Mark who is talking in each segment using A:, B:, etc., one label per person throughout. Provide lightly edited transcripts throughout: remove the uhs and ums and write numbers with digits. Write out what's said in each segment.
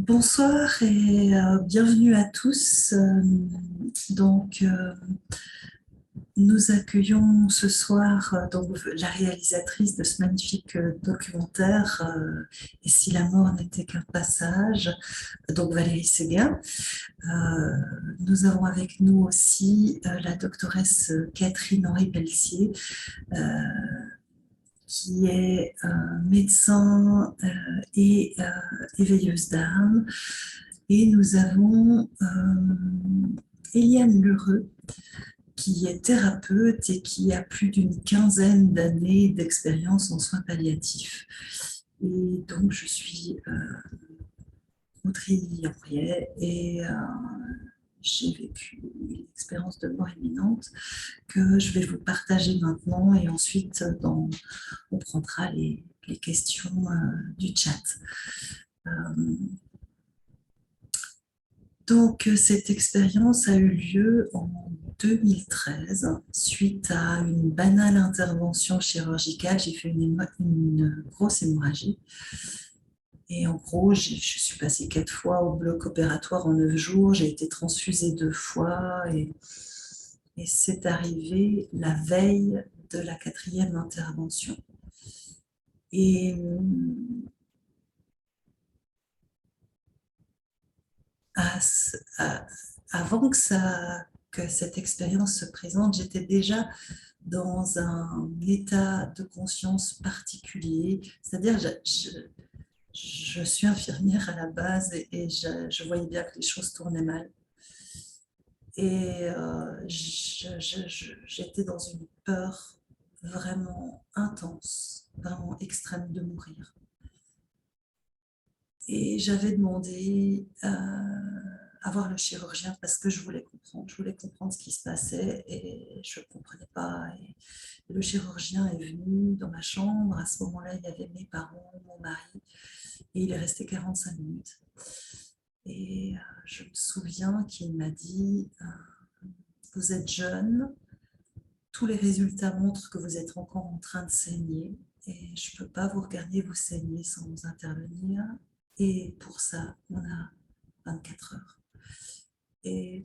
A: Bonsoir et bienvenue à tous. Donc, nous accueillons ce soir donc, la réalisatrice de ce magnifique documentaire Et si la mort n'était qu'un passage, donc Valérie Séguin. Nous avons avec nous aussi la doctoresse Catherine Henry-Pelletier, euh, qui est médecin et éveilleuse d'âme. Et nous avons Eliane Lheureux, qui est thérapeute et qui a plus d'une quinzaine d'années d'expérience en soins palliatifs. Et donc, je suis Audrey et j'ai vécu une expérience de mort imminente que je vais vous partager maintenant et ensuite on prendra les questions du chat. Euh, Donc, cette expérience a eu lieu en 2013 suite à une banale intervention chirurgicale. J'ai fait une grosse hémorragie. Et en gros, je suis passée 4 fois au bloc opératoire en 9 jours. J'ai été transfusée 2 fois et c'est arrivé la veille de la quatrième intervention. Et à, à, avant que cette expérience se présente, j'étais déjà dans un état de conscience particulier. C'est-à-dire, je suis infirmière à la base et je voyais bien que les choses tournaient mal. Et j'étais dans une peur vraiment intense, vraiment extrême de mourir. Et j'avais demandé à voir le chirurgien parce que je voulais comprendre ce qui se passait et je ne comprenais pas. Et le chirurgien est venu dans ma chambre. À ce moment-là, il y avait mes parents, mon mari, et il est resté 45 minutes. Et je me souviens qu'il m'a dit vous êtes jeune, tous les résultats montrent que vous êtes encore en train de saigner et je ne peux pas vous regarder vous saigner sans vous intervenir. Et pour ça, on a 24 heures. Et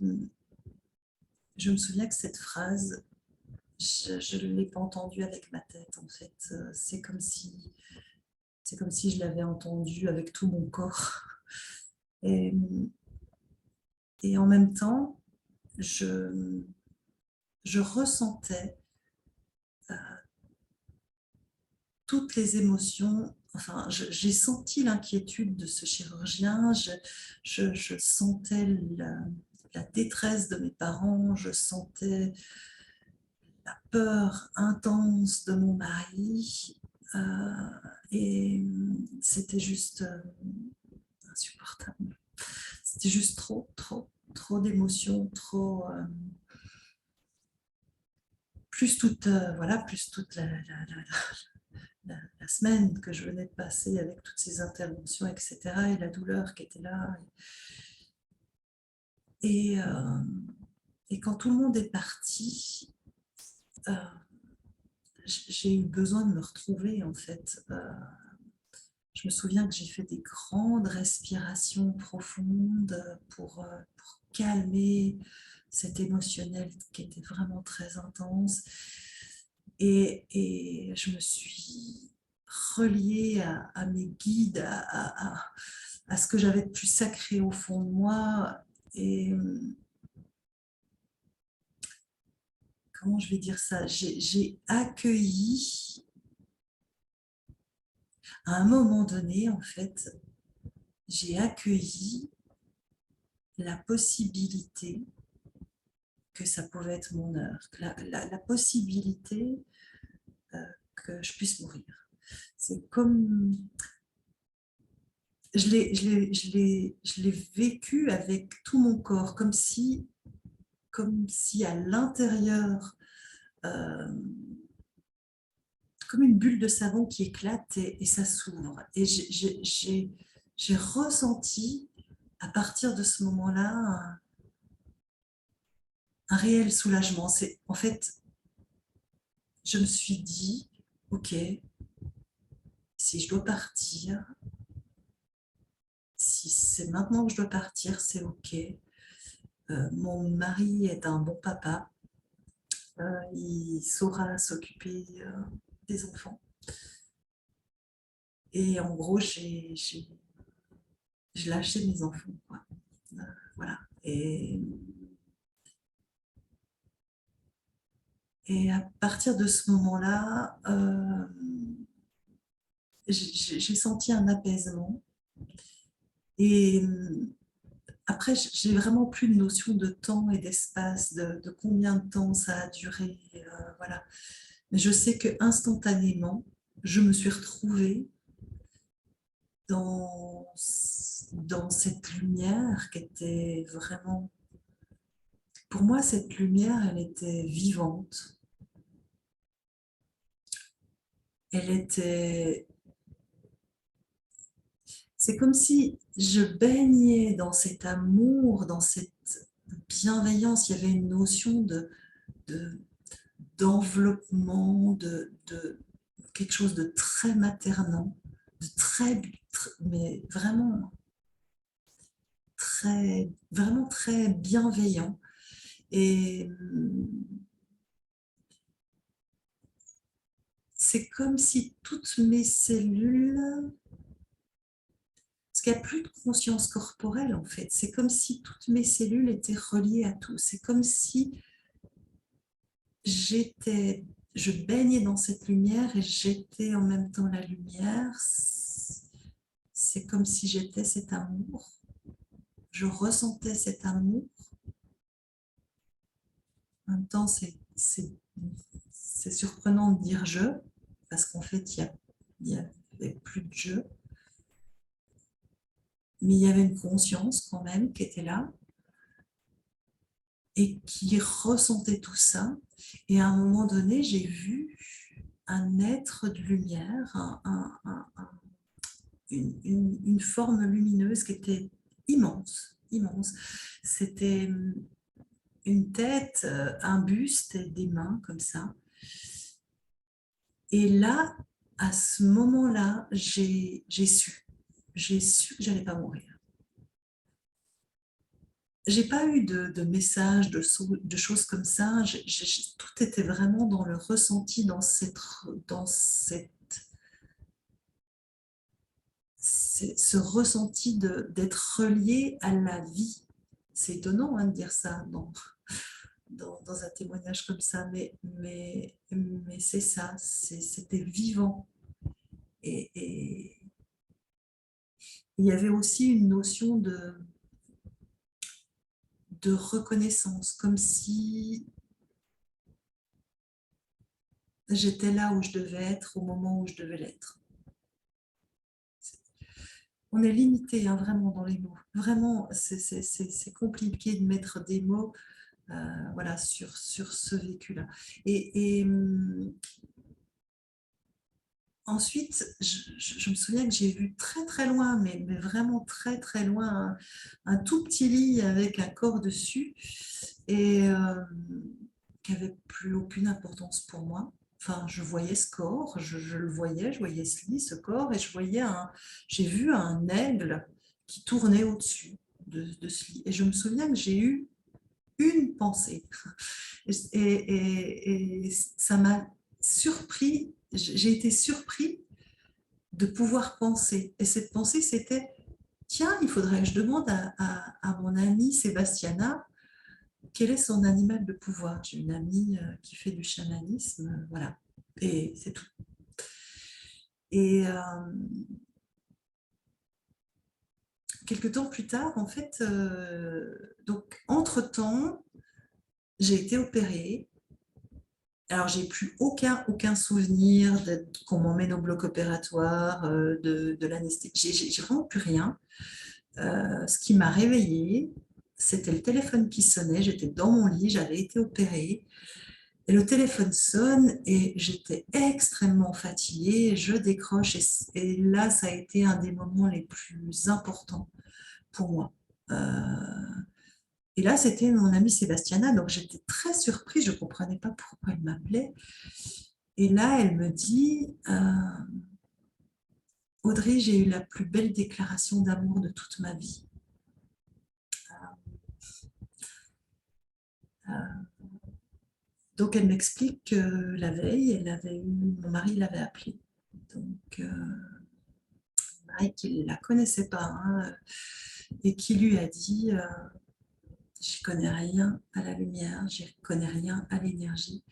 A: je me souviens que cette phrase, je ne l'ai pas entendue avec ma tête, en fait. C'est comme si je l'avais entendue avec tout mon corps. Et, et en même temps, je ressentais toutes les émotions. Enfin, j'ai senti l'inquiétude de ce chirurgien, je sentais la détresse de mes parents, je sentais la peur intense de mon mari, et c'était juste insupportable. C'était juste trop d'émotions, plus toute la semaine que je venais de passer avec toutes ces interventions, etc., et la douleur qui était là. Et, euh, et quand tout le monde est parti, euh, j'ai eu besoin de me retrouver, en fait. Je me souviens que j'ai fait des grandes respirations profondes pour calmer cet émotionnel qui était vraiment très intense. Et je me suis reliée à mes guides, à ce que j'avais de plus sacré au fond de moi. Et comment je vais dire ça, j'ai accueilli, à un moment donné, en fait, j'ai accueilli la possibilité que ça pouvait être mon heure, la possibilité que je puisse mourir. C'est comme je l'ai vécu avec tout mon corps, comme si à l'intérieur, euh, comme une bulle de savon qui éclate et ça s'ouvre. Et j'ai ressenti à partir de ce moment-là un réel soulagement. En fait, je me suis dit, ok, si je dois partir, si c'est maintenant que je dois partir, c'est OK. Mon mari est un bon papa. Il saura s'occuper des enfants. Et en gros, j'ai lâché mes enfants, quoi. Voilà. Et à partir de ce moment-là, j'ai senti un apaisement. Et après, j'ai vraiment plus de notion de temps et d'espace, de combien de temps ça a duré. Voilà. Mais je sais que instantanément, je me suis retrouvée dans cette lumière qui était vraiment... Pour moi, cette lumière, elle était vivante. Elle était... C'est comme si je baignais dans cet amour, dans cette bienveillance. Il y avait une notion de- d'enveloppement, de quelque chose de très maternant, de mais vraiment très bienveillant. Et c'est comme si toutes mes cellules, parce qu'il n'y a plus de conscience corporelle en fait, c'est comme si toutes mes cellules étaient reliées à tout. C'est comme si je baignais dans cette lumière et j'étais en même temps la lumière. C'est comme si j'étais cet amour. Je ressentais cet amour. En même temps, c'est surprenant de dire je, parce qu'en fait, il n'y avait plus de je. Mais il y avait une conscience quand même qui était là et qui ressentait tout ça. Et à un moment donné, j'ai vu un être de lumière, une forme lumineuse qui était immense, immense. C'était une tête, un buste et des mains comme ça. Et là, à ce moment-là, j'ai su. J'ai su que j'allais pas mourir. J'ai pas eu de messages, de choses comme ça. Tout était vraiment dans le ressenti, ce ressenti d'être relié à la vie. C'est étonnant hein, de dire ça dans un témoignage comme ça, mais c'est ça, c'était vivant. Et il y avait aussi une notion de reconnaissance, comme si j'étais là où je devais être au moment où je devais l'être. On est limité hein, vraiment dans les mots. Vraiment, c'est compliqué de mettre des mots voilà, sur ce vécu-là. Et ensuite, je me souviens que j'ai vu très très loin, mais vraiment très très loin, un tout petit lit avec un corps dessus et qui n'avait plus aucune importance pour moi. Enfin, je voyais ce corps, je le voyais, je voyais ce lit, ce corps, et j'ai vu un aigle qui tournait au-dessus de ce lit. Et je me souviens que j'ai eu une pensée. Et ça m'a surpris, j'ai été surpris de pouvoir penser. Et cette pensée, c'était, tiens, il faudrait que je demande à mon amie Sébastiana quel est son animal de pouvoir. J'ai une amie qui fait du chamanisme, voilà. Et c'est tout. Et quelques temps plus tard, en fait, donc entre-temps, j'ai été opérée. Alors, j'ai plus aucun souvenir qu'on m'emmène au bloc opératoire, de l'anesthésie. J'ai vraiment plus rien. Ce qui m'a réveillée, c'était le téléphone qui sonnait. J'étais dans mon lit, j'avais été opérée. Et le téléphone sonne et j'étais extrêmement fatiguée. Je décroche et là, ça a été un des moments les plus importants pour moi. Et là, c'était mon amie Sébastiana, donc j'étais très surprise, je ne comprenais pas pourquoi elle m'appelait. Et là, elle me dit, Audrey, j'ai eu la plus belle déclaration d'amour de toute ma vie. Donc, elle m'explique que la veille, mon mari l'avait appelée. Donc, Mike, qui ne la connaissait pas, hein, et qui lui a dit j'y connais rien à la lumière, j'y connais rien à l'énergie,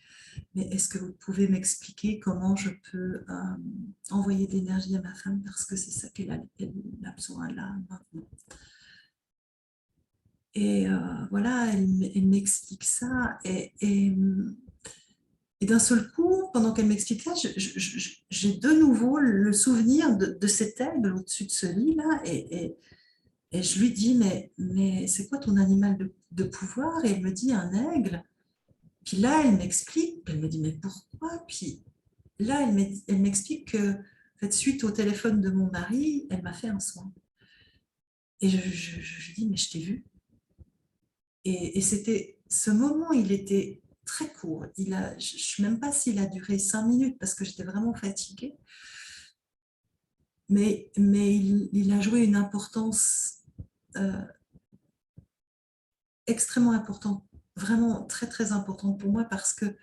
A: mais est-ce que vous pouvez m'expliquer comment je peux envoyer de l'énergie à ma femme parce que c'est ça qu'elle a besoin là maintenant. Et voilà, elle m'explique ça et d'un seul coup, pendant qu'elle m'explique ça, j'ai de nouveau le souvenir de cet aigle au-dessus de ce lit-là et je lui dis, mais c'est quoi ton animal de pouvoir? Et elle me dit, un aigle. Puis là, elle me dit, mais pourquoi? Puis là, elle m'explique que, en fait, suite au téléphone de mon mari, elle m'a fait un soin. Et je lui dis, mais je t'ai vu. Et c'était, ce moment, il était très court. Je ne sais même pas s'il a duré 5 minutes parce que j'étais vraiment fatiguée. Mais il a joué une importance euh, extrêmement importante, vraiment très, très importante pour moi parce que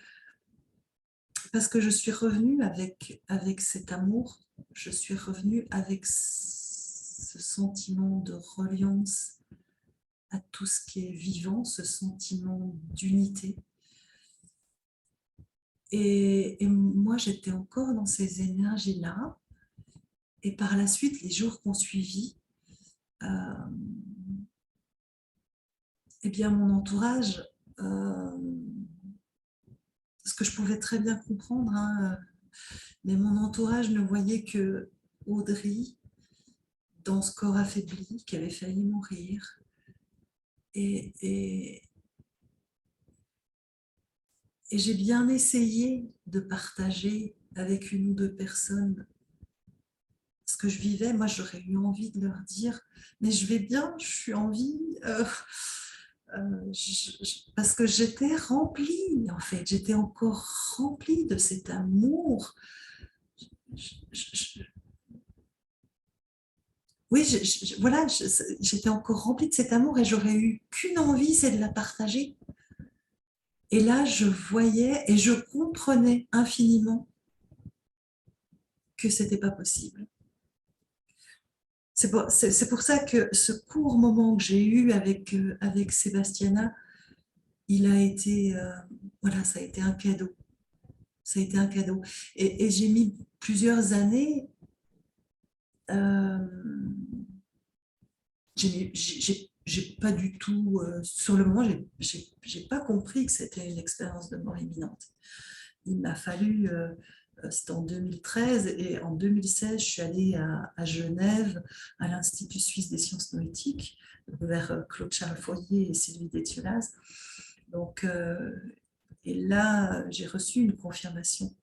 A: je suis revenue avec cet amour, je suis revenue avec ce sentiment de reliance à tout ce qui est vivant, ce sentiment d'unité. Et moi, j'étais encore dans ces énergies-là. Et par la suite, les jours qui ont suivi, eh bien, mon entourage, ce que je pouvais très bien comprendre, hein, mais mon entourage ne voyait que Audrey dans ce corps affaibli qui avait failli mourir. Et j'ai bien essayé de partager avec une ou deux personnes ce que je vivais. Moi, j'aurais eu envie de leur dire, mais je vais bien, je suis en vie. Parce que j'étais remplie, en fait, j'étais encore remplie de cet amour. Oui, voilà, j'étais encore remplie de cet amour et j'aurais eu qu'une envie, c'est de la partager. Et là, je voyais et je comprenais infiniment que c'était pas possible. C'est pour ça que ce court moment que j'ai eu avec Sébastiana, il a été, voilà, ça a été un cadeau. Ça a été un cadeau. Et j'ai mis plusieurs années. Euh, j'ai pas du tout, sur le moment, j'ai pas compris que c'était une expérience de mort imminente. Il m'a fallu, c'était en 2013 et en 2016, je suis allée à Genève, à l'Institut suisse des sciences noétiques, vers Claude-Charles Fourier et Sylvie Détiolaz. Donc, et là, j'ai reçu une confirmation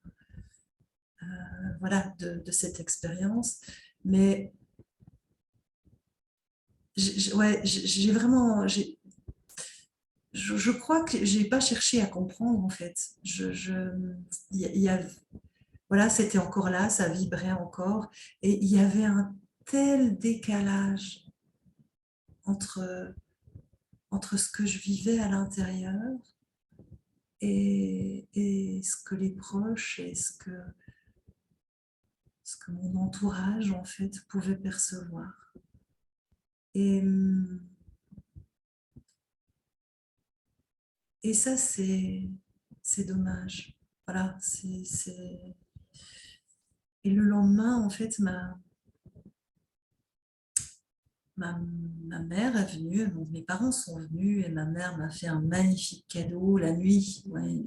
A: voilà, de cette expérience. Mais ouais, j'ai vraiment, je crois que j'ai pas cherché à comprendre en fait. Y a, voilà, c'était encore là, ça vibrait encore, et il y avait un tel décalage entre ce que je vivais à l'intérieur et ce que les proches et ce que mon entourage en fait pouvait percevoir. Et, et ça, c'est dommage. Voilà, Et le lendemain, en fait, ma, ma mère est venue, donc mes parents sont venus et ma mère m'a fait un magnifique cadeau la nuit. Ouais,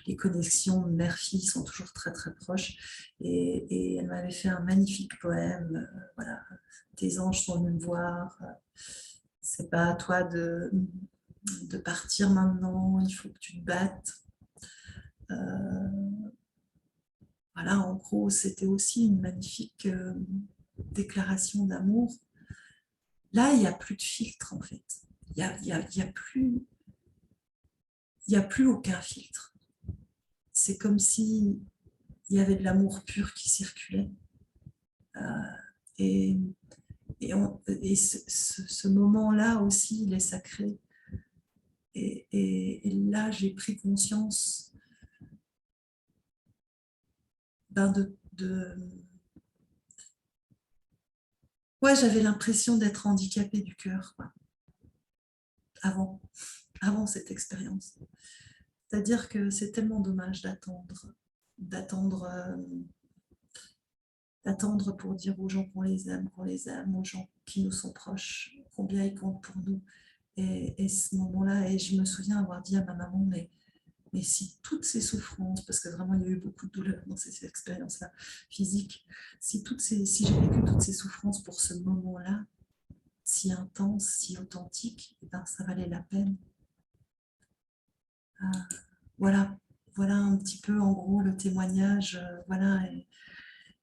A: les connexions mère-fille sont toujours très très proches. Et elle m'avait fait un magnifique poème. Voilà, tes anges sont venus me voir. C'est pas à toi de partir maintenant, il faut que tu te battes. Voilà, en gros, c'était aussi une magnifique déclaration d'amour. Là, il n'y a plus de filtre, en fait. Il y a plus aucun filtre. C'est comme si il y avait de l'amour pur qui circulait. Et, ce moment-là aussi, il est sacré. Et là, j'ai pris conscience Ouais, j'avais l'impression d'être handicapée du cœur, quoi, avant cette expérience. C'est-à-dire que c'est tellement dommage d'attendre, d'attendre pour dire aux gens qu'on les aime, aux gens qui nous sont proches, combien ils comptent pour nous. Et ce moment-là, et je me souviens avoir dit à ma maman, mais si toutes ces souffrances, parce que vraiment il y a eu beaucoup de douleurs dans ces expériences-là physiques, si j'ai vécu toutes ces souffrances pour ce moment-là, si intense, si authentique, eh ben, ça valait la peine. Voilà, voilà un petit peu en gros le témoignage. Voilà,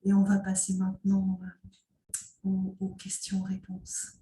A: et on va passer maintenant aux questions-réponses.